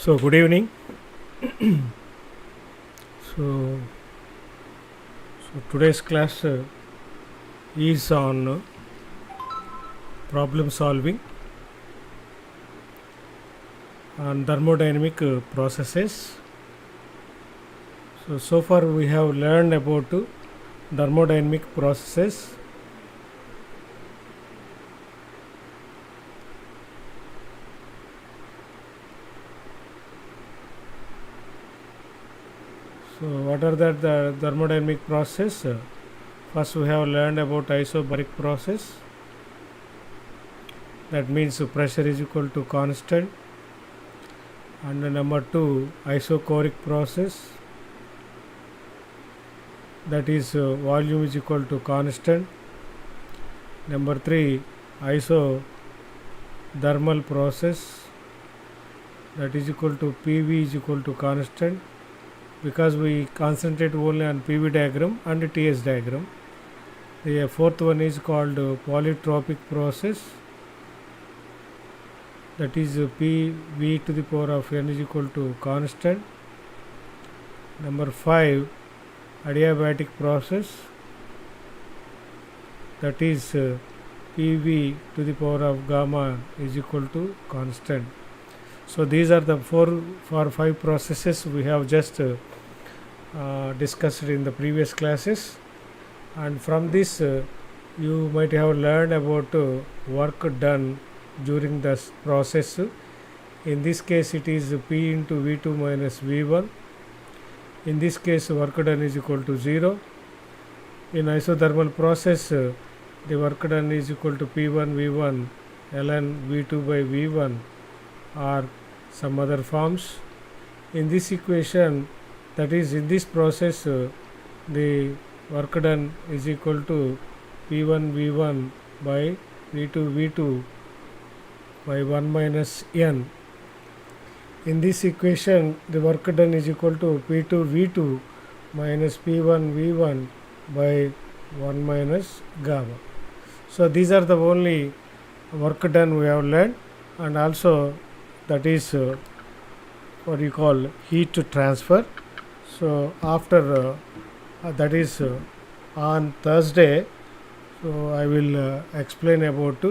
So good evening. So, so today's class is on problem solving on thermodynamic processes. So far we have learned about thermodynamic processes. So what are the thermodynamic process? First we have learned about isobaric process. That means pressure is equal to constant. And number 2, isochoric process. That is volume is equal to constant. Number 3, isothermal process. That is equal to PV is equal to constant, because we concentrate only on PV diagram and TS diagram. The fourth one is called polytropic process. That is PV to the power of n is equal to constant. Number 5, adiabatic process. That is PV to the power of gamma is equal to constant. So these are the 4 or 5 processes we have just discussed in the previous classes, and from this you might have learned about work done during this process. In this case it is P into V2 minus V1. In this case work done is equal to 0. In isothermal process the work done is equal to P1 V1 ln V2 by V1 or some other forms. In this equation, that is in this process the work done is equal to P1 V1 by V2 V2 by 1 minus n. In this equation the work done is equal to P2 V2 minus P1 V1 by 1 minus gamma. So these are the only work done we have learned, and also that is what you call heat transfer. So after that is on Thursday, so I will explain about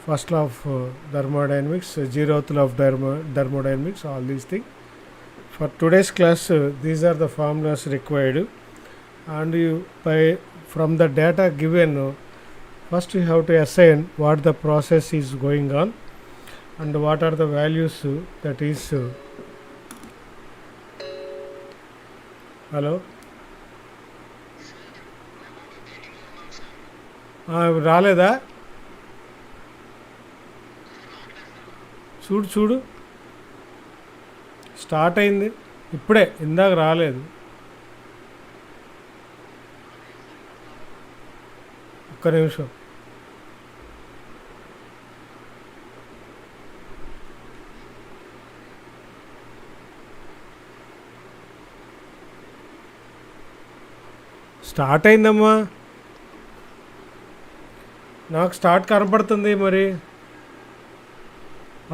first law of thermodynamics, zeroth law of thermodynamics, all these things. For today's class these are the formulas required, and you from the data given first you have to assign what the process is going on and what are the values that is hello రాలేదా చూడు చూడు start అయింది ఇప్పుడే, ఇందాక రాలేదు. ఒక్క నిమిషం. Start అయిందమ్మా, నాకు స్టార్ట్ కనపడుతుంది. మరి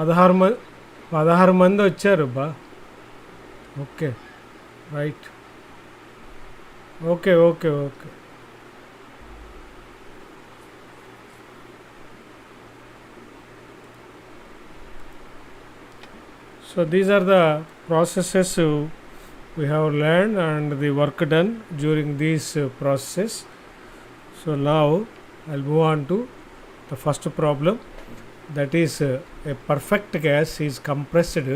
16 మంది వచ్చారు బా. Okay right, okay okay okay. So these are the processes we have learned and the work done during these processes. So now I'll move on to the first problem. That is a perfect gas is compressed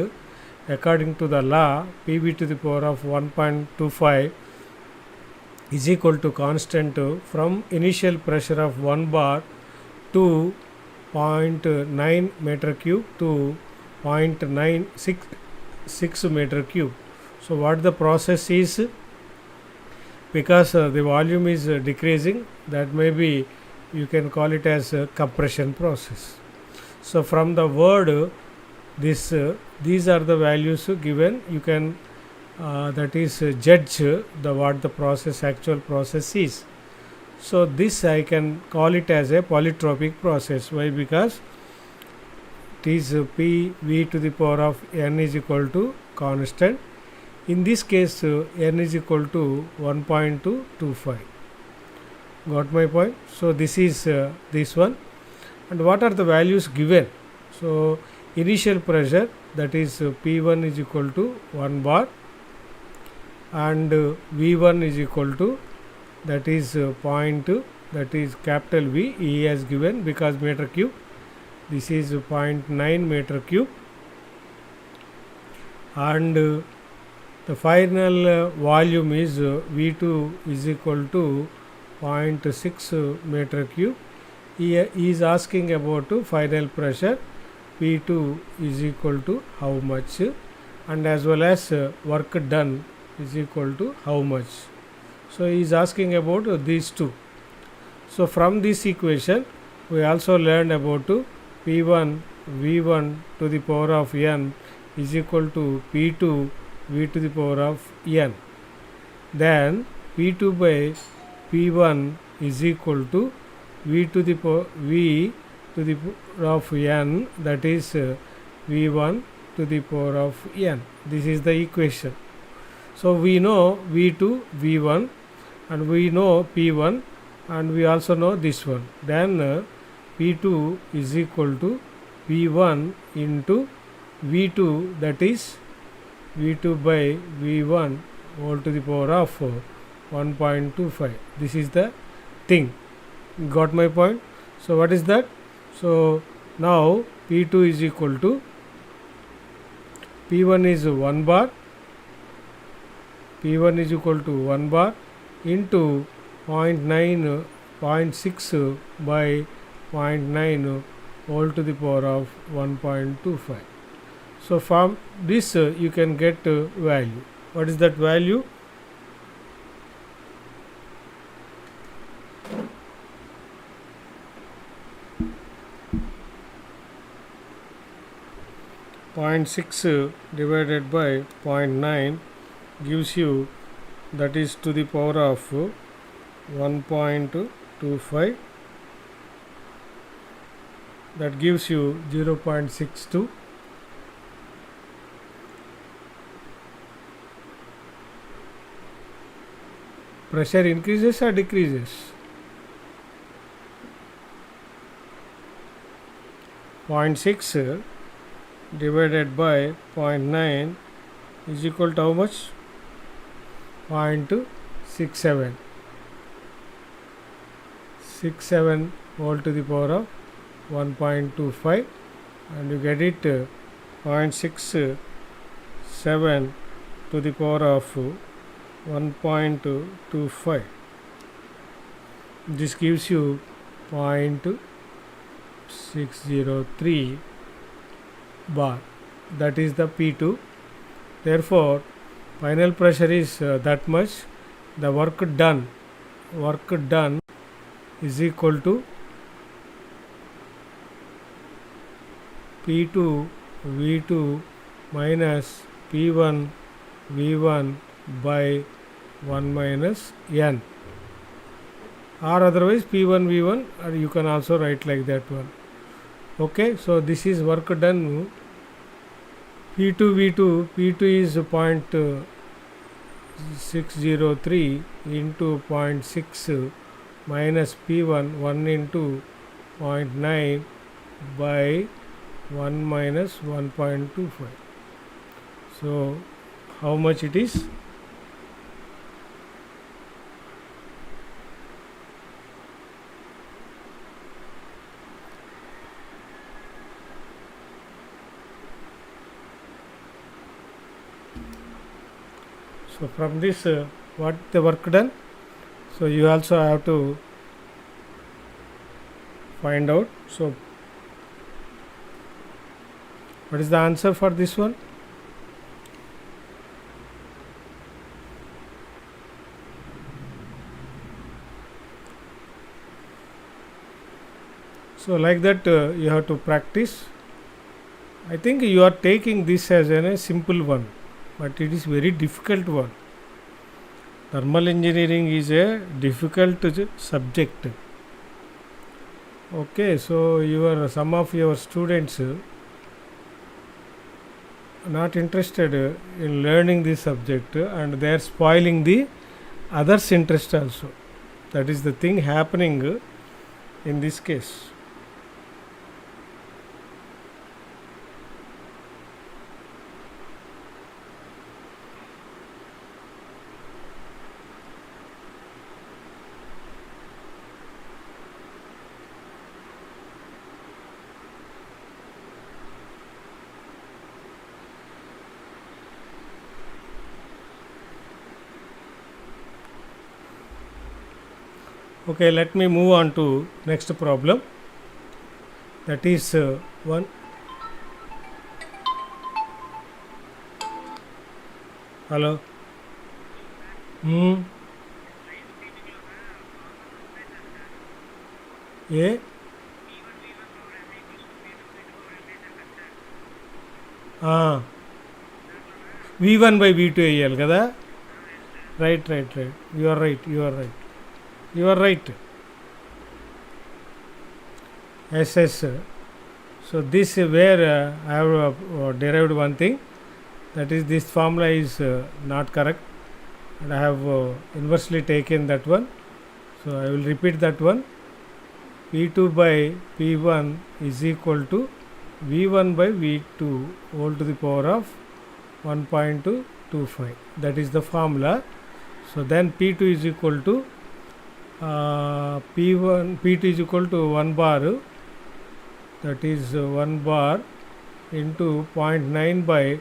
according to the law PV to the power of 1.25 is equal to constant from initial pressure of 1 bar to 0.9 meter cube to 0.966 meter cube. So what the process is, because the volume is decreasing, that may be you can call it as a compression process. So from the word these are the values given, you can that is judge what the actual process is. So this I can call it as a polytropic process. Why? Because it is P V to the power of n is equal to constant. In this case, n is equal to 1.25. Got my point? So this is this one. And what are the values given? So initial pressure, that is P1 is equal to 1 bar, and V1 is equal to, that is that is capital V, E has given because meter cube. This is 0.9 meter cube, and the final volume is V2 is equal to 0.6 meter cube. He is asking about final pressure P2 is equal to how much, and as well as work done is equal to how much. So he is asking about these two. So from this equation we also learned about P1 V1 to the power of n is equal to P2 V to the power of n. Then P2 by P1 is equal to V to the power of n, that is V1 to the power of n. This is the equation. So we know V2 V1, and we know P1, and we also know this one. Then P2 is equal to V1 into V2, that is V2 by V1 all to the power of 1.25. This is the thing. Got my point? So what is that? So now P2 is equal to, P1 is 1 bar, P1 is equal to 1 bar into 0.6 by 0.9 all to the power of 1.25. So from this you can get value. What is that value? Point 0.6 divided by 0.9 gives you, that is to the power of 1.25. That gives you 0.62. Pressure increases or decreases? 0.6 divided by 0.9 is equal to how much? 0.67. 67 all to the power of 1.25, and you get it 0.67 to the power of 1.25. This gives you 0.603 bar. That is the P2. Therefore final pressure is that much. The work done is equal to P2 V2 minus P1 V1 by 1 minus n, or otherwise P1 V1, or you can also write like that one. Okay, so this is work done. P2 V2, P2 is 0.603 into 0.6 minus P1 1 into 0.9 by 1 minus 1.25. So how much it is? So from this what the work done? So you also have to find out. So what is the answer for this one? So like that you have to practice. I think you are taking this as a simple one, but it is very difficult one. Thermal engineering is a difficult subject. Okay, so some of your students not interested in learning this subject, and they are spoiling the others' interest also. That is the thing happening in this case. Okay, let me move on to next problem. That is one. Hello. Hmm. A. V1 by V2 AL kada. Right. You are right. Yes. So this where I have derived one thing, that is this formula is not correct, and I have inversely taken that one. So I will repeat that one. P2 by P1 is equal to V1 by V2 whole to the power of 1.25. That is the formula. So then P2 is equal to P2 is equal to 1 bar, that is 1 bar into 0.9 by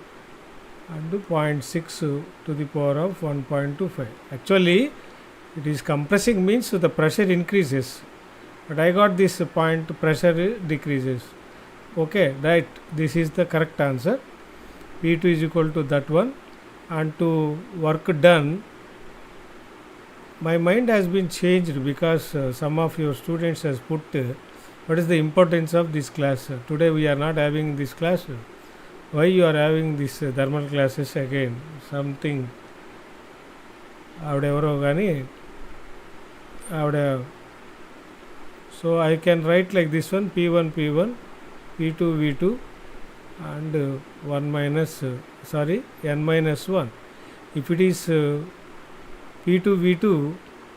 and 0.6 to the power of 1.25. Actually it is compressing, means the pressure increases, but I got this point pressure decreases. Okay, right, this is the correct answer. P2 is equal to that one. And to work done, my mind has been changed because some of your students has put what is the importance of this class. Today we are not having this class. Why you are having this thermal classes again? Something ఆవిడెవరో కానీ ఆవిడ. So I can write like this one, P1 P1, P2 V2 and 1 minus n minus 1. If it is P2 V2,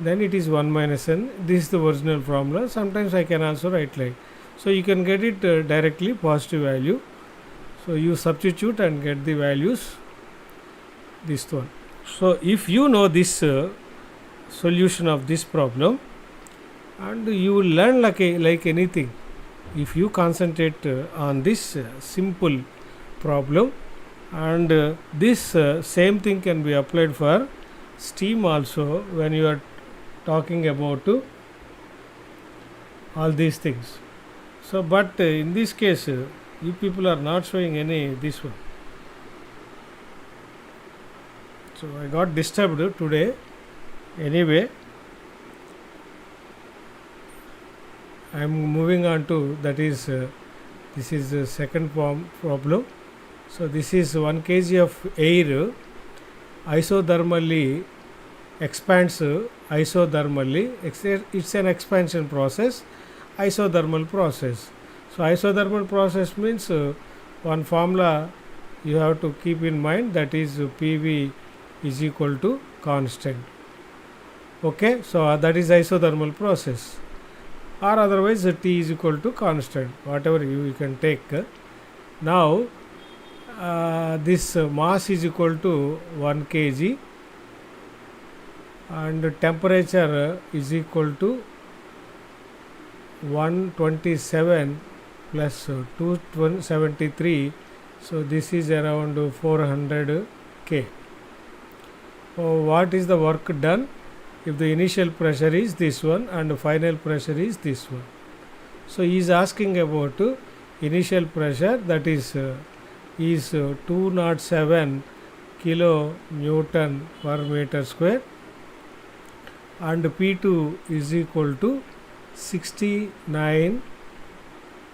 then it is 1 minus n. This is the original formula. Sometimes I can also write like. So you can get it directly positive value. So you substitute and get the values, this one. So if you know this solution of this problem, and you will learn like anything, if you concentrate on this simple problem, and this same thing can be applied for steam also when you are talking about all these things. So but in this case you people are not showing any this one. So I got disturbed today. Anyway, I am moving on to, that is this is the second problem. So this is 1 kg of air isothermally expands isothermally. It's an expansion process, isothermal process. So isothermal process means one formula you have to keep in mind, that is PV is equal to constant. Okay, so that is isothermal process, or otherwise T is equal to constant, whatever you can take. Now this mass is equal to 1 kg and temperature is equal to 127 plus 273. So this is around 400 K. What is the work done if the initial pressure is this one and the final pressure is this one? So he is asking about initial pressure, that is 207 kilo Newton per meter square, and P2 is equal to 69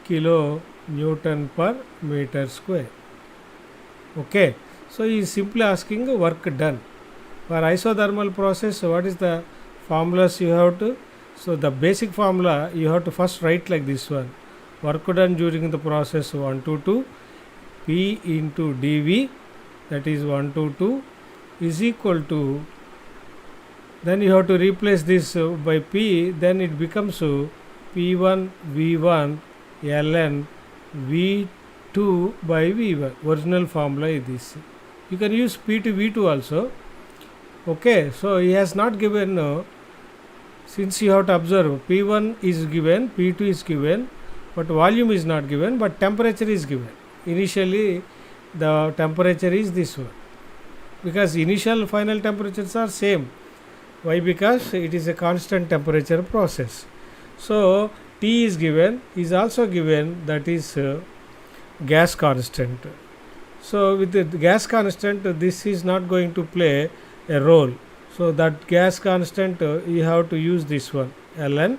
kilo Newton per meter square. Okay, so he is simply asking work done. For isothermal process, what is the formulas you have to? So the basic formula you have to first write like this one: work done during the process 1 to 2, P into dV, that is 122, is equal to, then you have to replace this by P, then it becomes P1 V1 ln V2 by V1. Original formula is this. You can use P to V2 also. Okay, so he has not given, since you have to observe, P1 is given, P2 is given, but volume is not given, but temperature is given. Initially the temperature is this one, because initial final temperatures are same. Why? Because it is a constant temperature process. So T is given, is also given, that is gas constant. So with the gas constant, this is not going to play a role. So that gas constant, you have to use this one, Ln,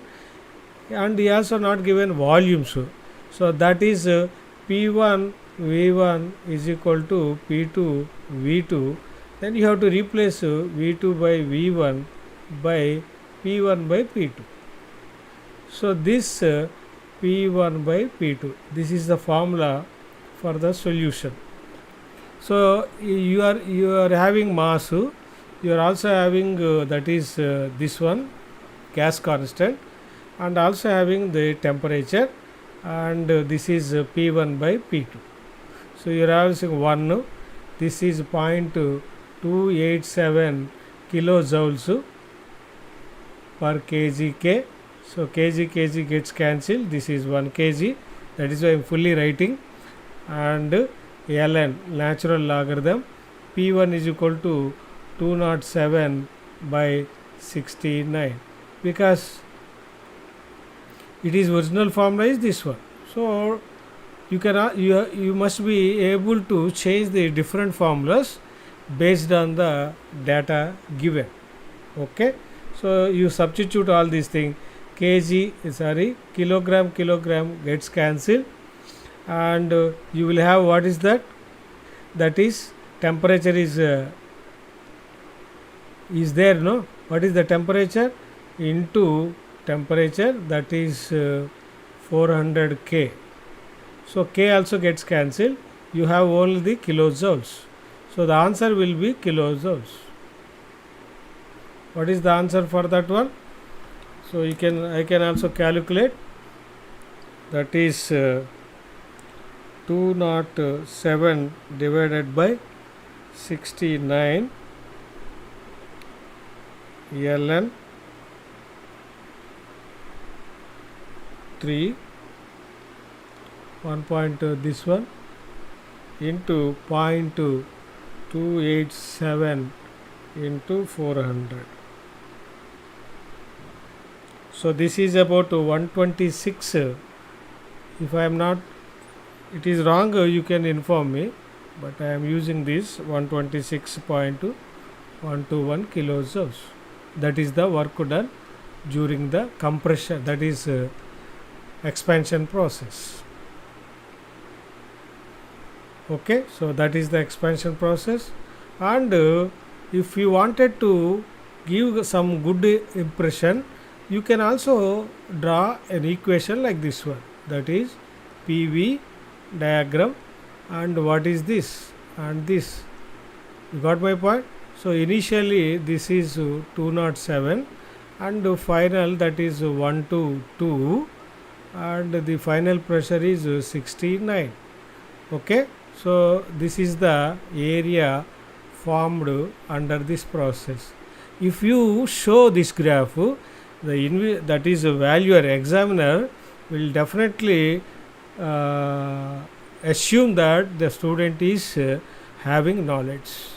and he also not given volumes. So that is P1 V1 is equal to P2 V2. Then you have to replace V2 by V1 by P1 by P2. So this P1 by P2, this is the formula for the solution. So you are having mass, you are also having that is this one, gas constant, and also having the temperature, and this is P1 by P2. So you are having 1, this is 0.287 kilojoules per kg. So kg gets cancelled, this is 1 kg, that is why I am fully writing, and ln, natural logarithm, P1 is equal to 207 by 69, because it is original formula is this one. So you must be able to change the different formulas based on the data given. Okay, so you substitute all these things, kilogram gets cancelled, and you will have, what is that? That is temperature is there, no? What is the temperature? Into temperature, that is 400 K. So K also gets cancelled. You have only the kilojoules. So the answer will be kilojoules. What is the answer for that one? So I can also calculate. That is 207 divided by 69 ln 3 1 point this one into 0.287 into 400. So this is about 126. If I am not, it is wrong, you can inform me, but I am using this 126.121 kilojoules. That is the work done during the compression, that is expansion process. Okay, so that is the expansion process. And if you wanted to give some good impression, you can also draw an equation like this one, that is PV diagram, and what is this and this. You got my point? So initially this is 207 and final, that is 122, and the final pressure is 69. Okay, so this is the area formed under this process. If you show this graph, that is a valuer, examiner will definitely assume that the student is having knowledge,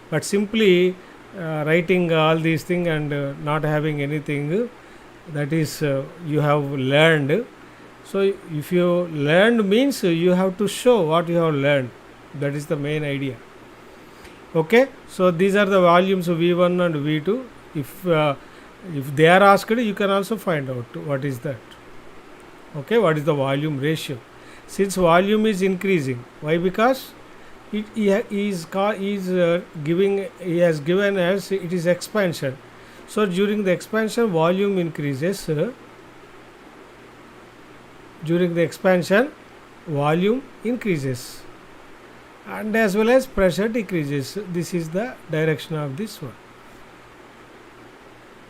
but simply writing all these things and not having anything, that is you have learned. So if you learned means you have to show what you have learned. That is the main idea. Okay, so these are the volumes of V1 and V2. If they are asked, you can also find out what is that. Okay, what is the volume ratio? Since volume is increasing, why? Because he has given as it is expansion. So during the expansion, volume increases. During the expansion, volume increases. and as well as pressure decreases. This is the direction of this one.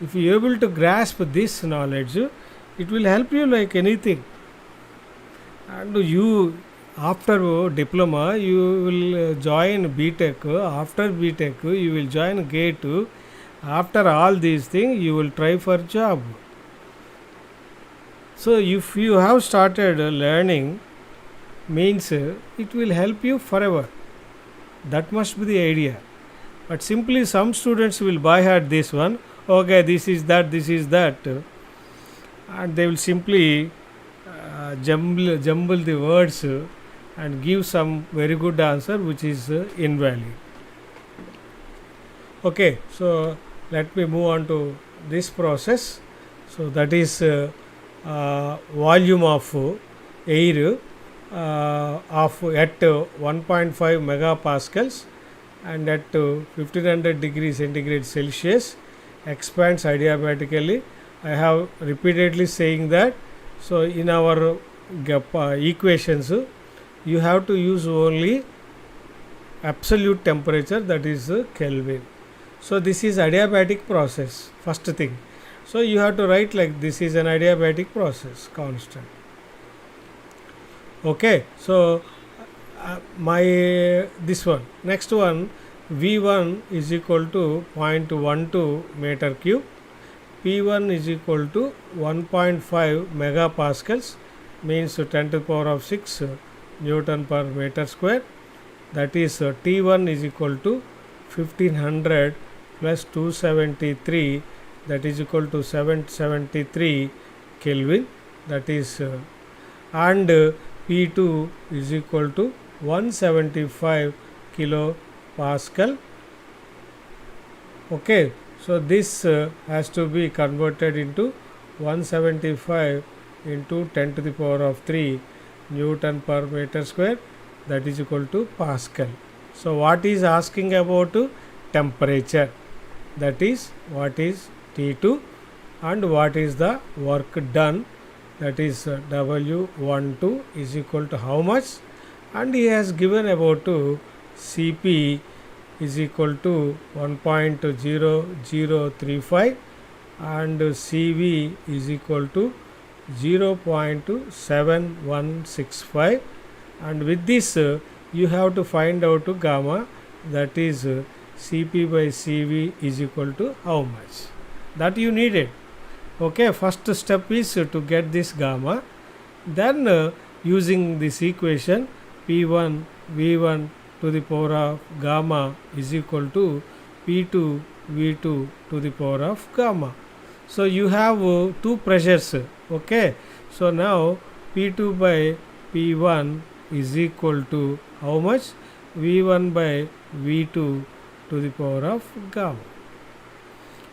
If you are able to grasp this knowledge, it will help you like anything. And you, after diploma, you will join BTech. After BTech, you will join GATE. After all these things, you will try for job. So if you have started learning, means it will help you forever. That must be the idea. But simply some students will buy at this one. Okay, this is that, and they will simply jumble the words and give some very good answer which is invalid. Okay, so let me move on to this process. So that is volume of air of at 1.5 megapascals and at 1500 degrees centigrade Celsius expands adiabatically. I have repeatedly saying that. So in our equations, you have to use only absolute temperature, that is Kelvin. So this is adiabatic process, first thing. So you have to write like this is an adiabatic process, constant. Okay, so my this one, next one, V1 is equal to 0.12 meter cube, P1 is equal to 1.5 megapascals, means 10 to the power of 6 Newton per meter square. That is T1 is equal to 1500 plus 273, that is equal to 773 Kelvin, that is and P2 is equal to 175 kilopascal. Okay, so this has to be converted into 175 into 10 to the power of 3 Newton per meter square, that is equal to Pascal. So what is asking about temperature, that is what is T2 and what is the work done, that is W12 is equal to how much, and he has given about Cp is equal to 1.0035 and Cv is equal to 0.7165, and with this you have to find out gamma, that is Cp by Cv is equal to how much, that you needed. Okay, first step is to get this gamma, then using this equation P1 V1 to the power of gamma is equal to P2 V2 to the power of gamma. So you have two pressures. Okay, so now P2 by P1 is equal to how much, V1 by V2 to the power of gamma.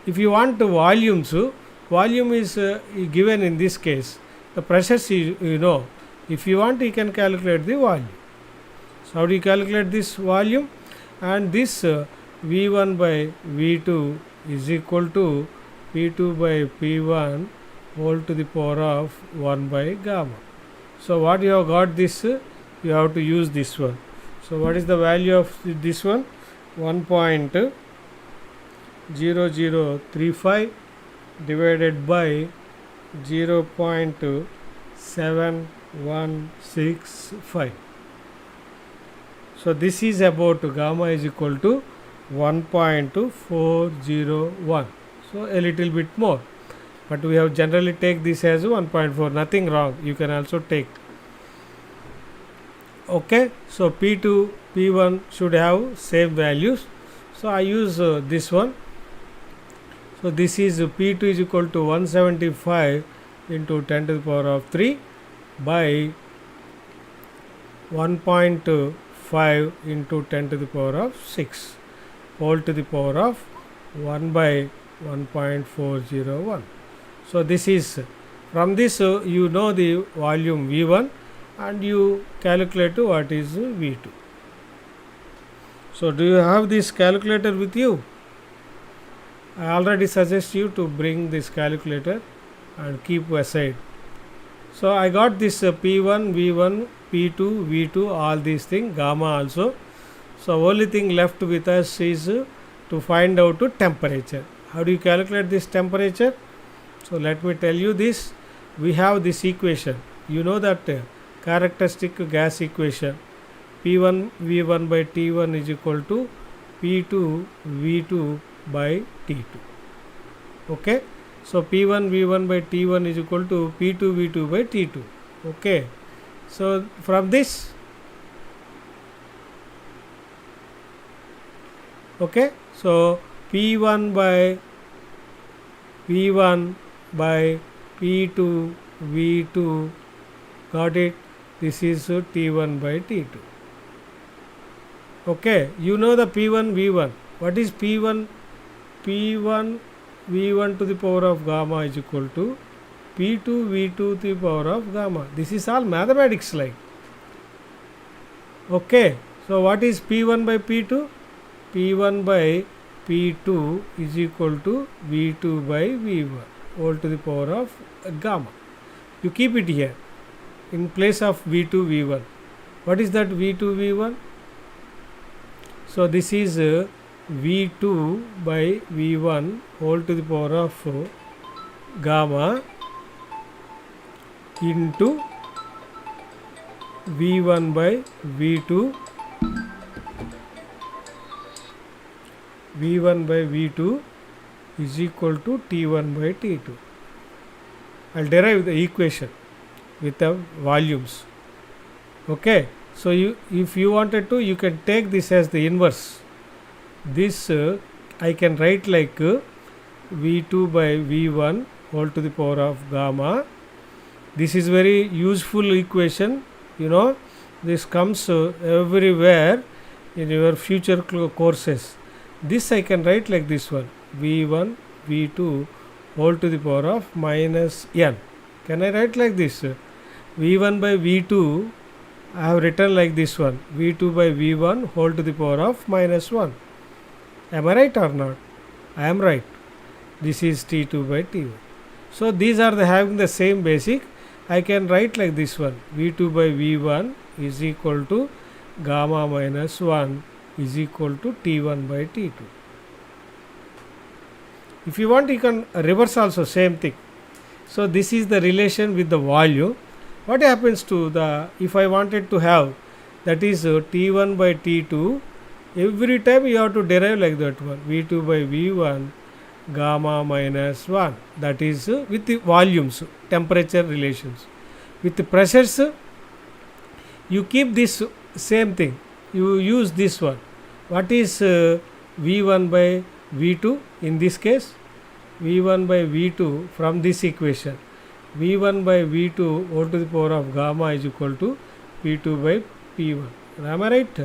If you want the volumes, volume is given in this case, the pressures you know. If you want, you can calculate the volume. So how do you calculate this volume? And this V1 by V2 is equal to P2 by P1 whole to the power of 1 by gamma. So what you have got this, you have to use this one. So what is the value of this one? 1.0035 divided by 0.7165. So this is about gamma is equal to 1.401. So a little bit more, but we have generally take this as 1.4. Nothing wrong. You can also take. Okay. So P2, P1 should have same values. So I use this one. So this is P2 is equal to 175 into 10 to the power of 3 by 1.5 into 10 to the power of 6 whole to the power of 1 by 1.401. So this is, from this you know the volume V1 and you calculate what is V2. So do you have this calculator with you? I already suggest you to bring this calculator and keep aside. So I got this P1, V1, P2, V2, all these things, gamma also. So only thing left with us is to find out temperature. How do you calculate this temperature? So let me tell you this. We have this equation. You know that characteristic gas equation. P1 V1 by T1 is equal to P2 V2 by T2. Okay. So P1 V1 by T1 is equal to P2 V2 by T2. Okay. So from this, okay, so P1 by V1 by P2 V2, got it? This is T1 by T2. Okay, you know the P1 V1. What is P1? P1 V1 to the power of gamma is equal to P2 V2 to the power of gamma. This is all mathematics like. Okay, so what is P1 by P2? P1 by P2 is equal to V2 by V1 all to the power of gamma. You keep it here in place of V2 V1. What is that V2 V1? So this is V2 by V1 all to the power of gamma into V1 by V2, V1 by V2 is equal to T1 by T2. I'll derive the equation with the volumes. Okay, so if you wanted to, you can take this as the inverse. This I can write like V2 by V1 all to the power of gamma. This is very useful equation. You know, this comes everywhere in your future courses. This I can write like this one, V1 V2 all to the power of minus n. Can I write like this? V1 by V2 I have written like this one, V2 by V1 whole to the power of minus 1. Am I right or not? I am right. This is T2 by T1. So these are having the same basic. I can write like this one, V2 by V1 is equal to gamma minus 1 is equal to T1 by T2. If you want, you can reverse also same thing. So this is the relation with the volume. What happens to the, if I wanted to have, that is T1 by T2, every time you have to derive like that one, V2 by V1 gamma minus 1, that is with the volumes, temperature relations. With the pressures, you keep this same thing, you use this one. What is V1 by V2 in this case? V1 by V2 from this equation, V1 by V2 all to the power of gamma is equal to P2 by P1. Am I right?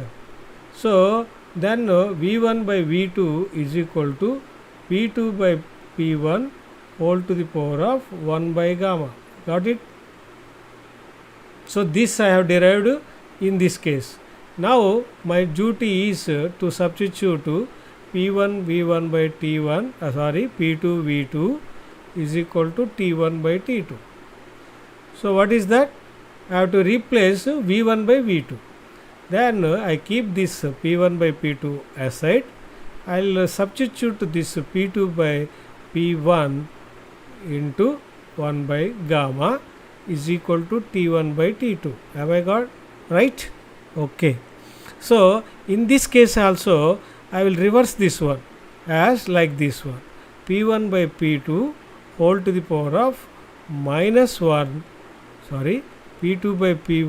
So then V1 by V2 is equal to P2 by P1 all to the power of 1 by gamma. Got it? So this I have derived in this case. Now my duty is to substitute P1 V1 by T1, P2 V2 is equal to T1 by T2. So what is that? I have to replace V1 by V2. Then I keep this P1 by P2 aside. I'll substitute this P2 by P1 into 1 by gamma is equal to T1 by T2. Have I got right? Okay. So in this case also I will reverse this one as like this one, P1 by P2 whole to the power of minus 1, P2 by P1